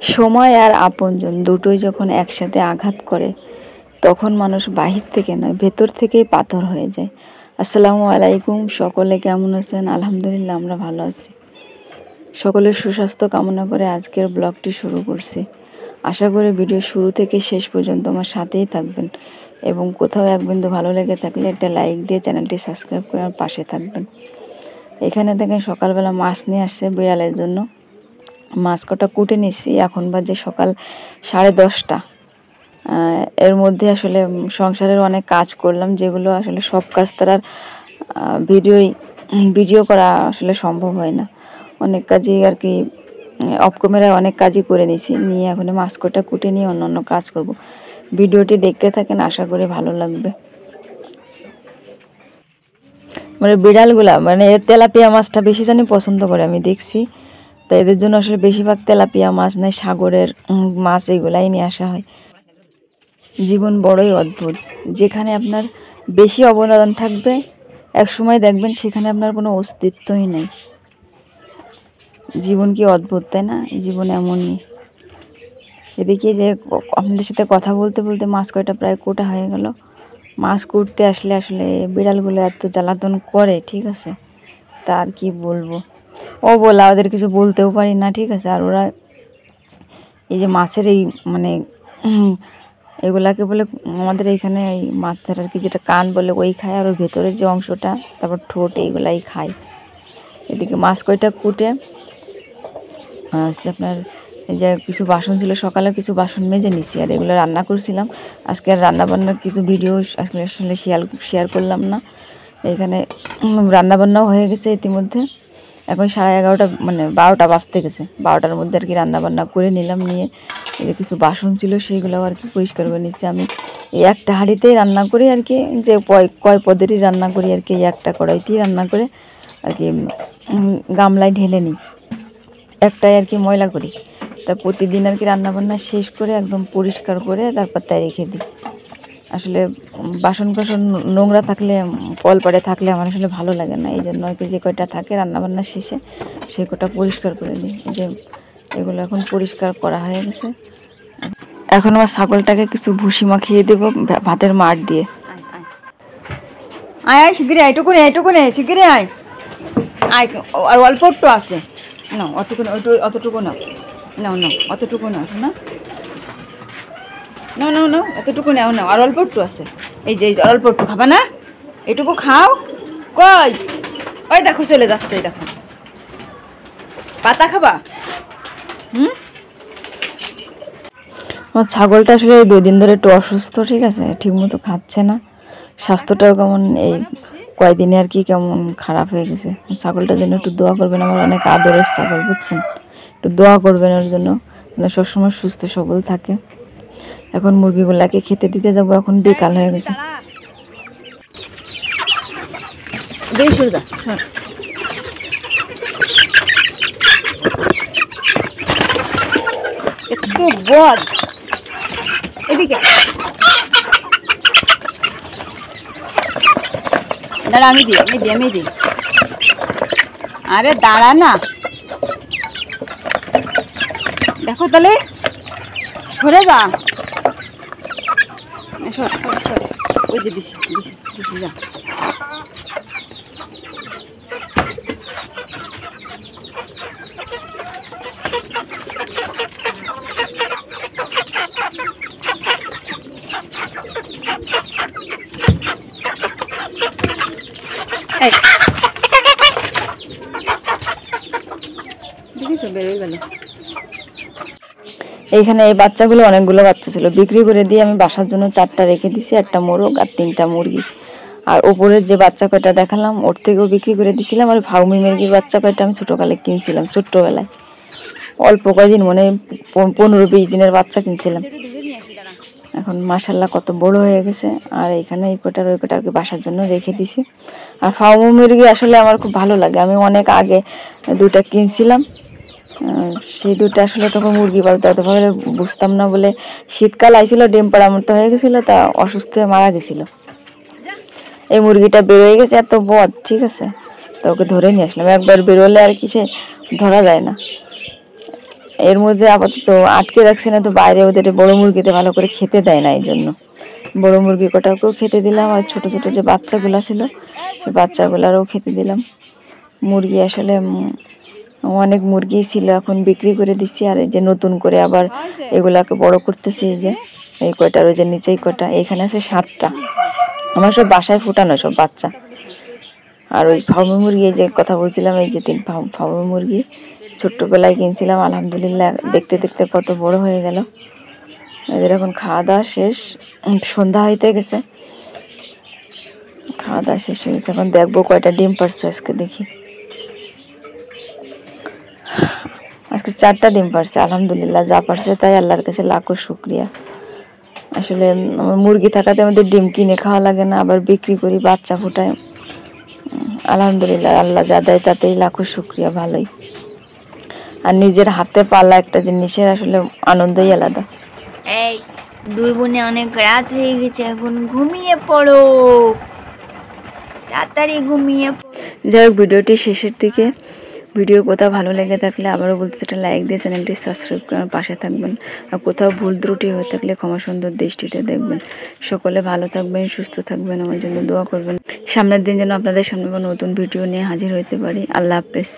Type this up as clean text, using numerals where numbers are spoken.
সময় আর আপনজন দুটোই যখন একসাথে আঘাত করে তখন মানুষ বাহির থেকে নয় ভেতর থেকেই পাথর হয়ে যায়। আসসালামু আলাইকুম, সকলে কেমন আছেন? আলহামদুলিল্লাহ, আমরা ভালো আছি। সকলের সুস্বাস্থ্য কামনা করে আজকের ব্লগটি শুরু করছি। আশা করি ভিডিও শুরু থেকে শেষ পর্যন্ত আমার সাথেই থাকবেন এবং কোথাও এক বিন্দু ভালো লেগে থাকলে একটা লাইক দিয়ে চ্যানেলটি সাবস্ক্রাইব করে আমার পাশে থাকবেন। এখানে দেখেন সকালবেলা মাছ নিয়ে আসছে বিড়ালের জন্য। মাছ কটা কুটে নিচ্ছি, এখন বাজে সকাল 10:30। এর মধ্যে আসলে সংসারের অনেক কাজ করলাম, যেগুলো আসলে সব কাজ তার ভিডিও করা আসলে সম্ভব হয় না। অনেক কাজই আর কি অফ ক্যামেরায় অনেক কাজই করে নিয়েছি, নিয়ে এখন মাছ কটা কুটে নিয়ে অন্য কাজ করব। ভিডিওটি দেখতে থাকেন, আশা করি ভালো লাগবে। মানে বিড়ালগুলা মানে তেলাপিয়া মাছটা বেশি জানি পছন্দ করে, আমি দেখছি। তো এদের জন্য আসলে বেশিরভাগ তেলাপিয়া মাছ নেই, সাগরের মাছ এগুলাই নিয়ে আসা হয়। জীবন বড়ই অদ্ভুত, যেখানে আপনার বেশি অবদান থাকবে এক সময় দেখবেন সেখানে আপনার কোনো অস্তিত্বই নেই। জীবন কি অদ্ভুত, তাই না? জীবন এমনই। এদিকে যে আপনাদের সাথে কথা বলতে বলতে মাছ কয়টা প্রায় কোটা হয়ে গেল। মাছ কুটতে আসলে আসলে বিড়ালগুলো এত জ্বালাতন করে, ঠিক আছে, তা আর কি বলবো। ও বলা ওদের কিছু বলতেও পারি না, ঠিক আছে। আর ওরা এই যে মাছের এই মানে এগুলাকে বলে আমাদের এইখানে এই মাছের আর কি যেটা কান বলে ওই খায়, আর ওর ভেতরের যে অংশটা, তারপর ঠোঁট, এইগুলাই খায়। এদিকে মাছ কয়টা কুটে আপনার এই যে কিছু বাসন ছিল, সকালে কিছু বাসন মেজে নিছি, আর এগুলো রান্না করছিলাম। আজকে আর রান্নাবান্নার কিছু ভিডিও আসলে শেয়ার করলাম না। এখানে রান্নাবান্নাও হয়ে গেছে ইতিমধ্যে। এখন 11:30 মানে 12টা বাজতে গেছে। 12টার মধ্যে আর কি রান্নাবান্না করে নিলাম, নিয়ে এই যে কিছু বাসন ছিল সেইগুলো আর কি পরিষ্কার করে নিচ্ছি। আমি এই একটা হাঁড়িতেই রান্না করি আর কি, যে কয় পদেরই রান্না করি আর কি, এই একটা কড়াইতেই রান্না করে আর কি গামলায় ঢেলে নিই, একটাই আর কি ময়লা করি। তা প্রতিদিন আর কি রান্নাবান্না শেষ করে একদম পরিষ্কার করে তারপর তাই রেখে দিই। আসলে বাসন নোংরা থাকলে, কলপাড়ে থাকলে আমার আসলে ভালো লাগে না। এই জন্য আর কি যে কয়টা থাকে রান্নাবান্না শেষে সে কটা পরিষ্কার করে দিই। যে এগুলো এখন পরিষ্কার করা হয়ে গেছে। এখন আমার ছাগলটাকে কিছু ভুসি মাখিয়ে দেবো ভাতের মাড় দিয়ে। আয় আয় শিগগিরি, এইটুকুনে শিগগিরি আয় আয়। আর অল্প একটু আছে না, অতটুকু না, অতটুকু না শোনা, না এতটুকু নাও না, আর অল্প একটু আছে। এই যে অল্প একটু খাবা না, এটুকু খাও। কই ওই দেখো চলে যাচ্ছে, এই দেখো পাতা খাবা। আমার ছাগলটা আসলে 2 দিন ধরে একটু অসুস্থ, ঠিক আছে, ঠিক মতো খাচ্ছে না। স্বাস্থ্যটাও কেমন এই কয়দিনে আর কি কেমন খারাপ হয়ে গেছে। ছাগলটার জন্য একটু দোয়া করবেন, আমার অনেক আদরের ছাগল, বুঝছেন। একটু দোয়া করবেন ওর জন্য, সবসময় সুস্থ সবল থাকে। এখন মুরগিগুলাকে খেতে দিতে যাবো, এখন বিকাল হয়ে গেছে। একটু বদ এদিকে দাঁড়া, আমি দিই। আরে দাঁড়া না, দেখো তাহলে সরে যা, ওই যে দিছি যা। এইখানে এই বাচ্চাগুলো অনেকগুলো বাচ্চা ছিল, বিক্রি করে দিয়ে আমি বাসার জন্য 4টা রেখে দিছি, একটা মোরগ আর 3টা মুরগি। আর ওপরের যে বাচ্চা কয়টা দেখালাম ওর থেকেও বিক্রি করে দিছিলাম। আর ভাউমি মুরগির বাচ্চা কয়টা আমি ছোটকালে কিনছিলাম, ছোট্টবেলায় অল্প কয়দিন, মানে 15-20 দিনের বাচ্চা কিনছিলাম। এখন মাশাল্লাহ কত বড় হয়ে গেছে। আর এখানে এই কটার ওই কটা আর কি বাসার জন্য রেখে দিছি। আর ফার্ম মুরগি আসলে আমার খুব ভালো লাগে, আমি অনেক আগে 2টা কিনছিলাম। সেই 2টা আসলে তখন মুরগি পালতে অতভাবে বুঝতাম না বলে, শীতকাল আইছিল, ডিম পাড়ার মতো হয়ে গেছিল, তা অসুস্থ হয়ে মারা গেছিল। এই মুরগিটা বেরোয় গেছে, এত বদ, ঠিক আছে, তো ওকে ধরে নিয়ে আসলাম। একবার বেরোলে আর কি সে ধরা যায় না। এর মধ্যে আপাতত আটকে রাখছে না, তো বাইরে ওদের বড় মুরগিতে ভালো করে খেতে দেয় না, এই জন্য বড় মুরগি কটাকেও খেতে দিলাম, আর ছোট ছোট যে বাচ্চাগুলো ছিল সেই বাচ্চাগুলারও খেতে দিলাম। মুরগি আসলে অনেক মুরগি ছিল, এখন বিক্রি করে দিচ্ছি, আর এই যে নতুন করে আবার এগুলাকে বড় করতেছি। এই যে এই কয়টার, ওই যে নিচেই কটা, এখানে আছে 7টা, আমার সব বাসায় ফুটানো সব বাচ্চা। আর ওই ফার্মি মুরগি যে কথা বলছিলাম, এই যে 3 ফার্মি মুরগি ছোট্টবেলায় কিনছিলাম, আলহামদুলিল্লাহ দেখতে দেখতে কত বড় হয়ে গেল। এদের এখন খাওয়া দাওয়া শেষ, সন্ধ্যা হইতে গেছে, খাওয়া দাওয়া শেষ হয়ে গেছে। এখন দেখবো কয়টা ডিম পারছে আজকে, দেখি। আজকে 4টা ডিম পারছে, আলহামদুলিল্লাহ, যা পারছে তাই আল্লাহর কাছে লাখো শুকরিয়া। আসলে মুরগি থাকাতে আমাদের ডিম কিনে খাওয়া লাগে না, আবার বিক্রি করি, বাচ্চা ফুটায়। আলহামদুলিল্লাহ, আল্লাহ যা দেয় তাতেই লাখো শুকরিয়া, ভালোই। আর নিজের হাতে পালা একটা জিনিসের আসলে আনন্দই আলাদা। এই 2 বোনে অনেক রাত হয়ে গেছে, এখন ঘুমিয়ে পড়ো, তাড়াতাড়ি ঘুমিয়ে পড়ো। যাই হোক, ভিডিওটি শেষের দিকে। ভিডিওর কোথাও ভালো লেগে থাকলে আবারও বলতে একটা লাইক দিয়ে চ্যানেলটি সাবস্ক্রাইব করে পাশে থাকবেন, আর কোথাও ভুল ত্রুটি হয়ে থাকলে ক্ষমা সুন্দর দৃষ্টিতে দেখবেন। সকলে ভালো থাকবেন, সুস্থ থাকবেন, আমার জন্য দোয়া করবেন। সামনের দিন যেন আপনাদের সামনে নতুন ভিডিও নিয়ে হাজির হতে পারি। আল্লাহ হাফেজ।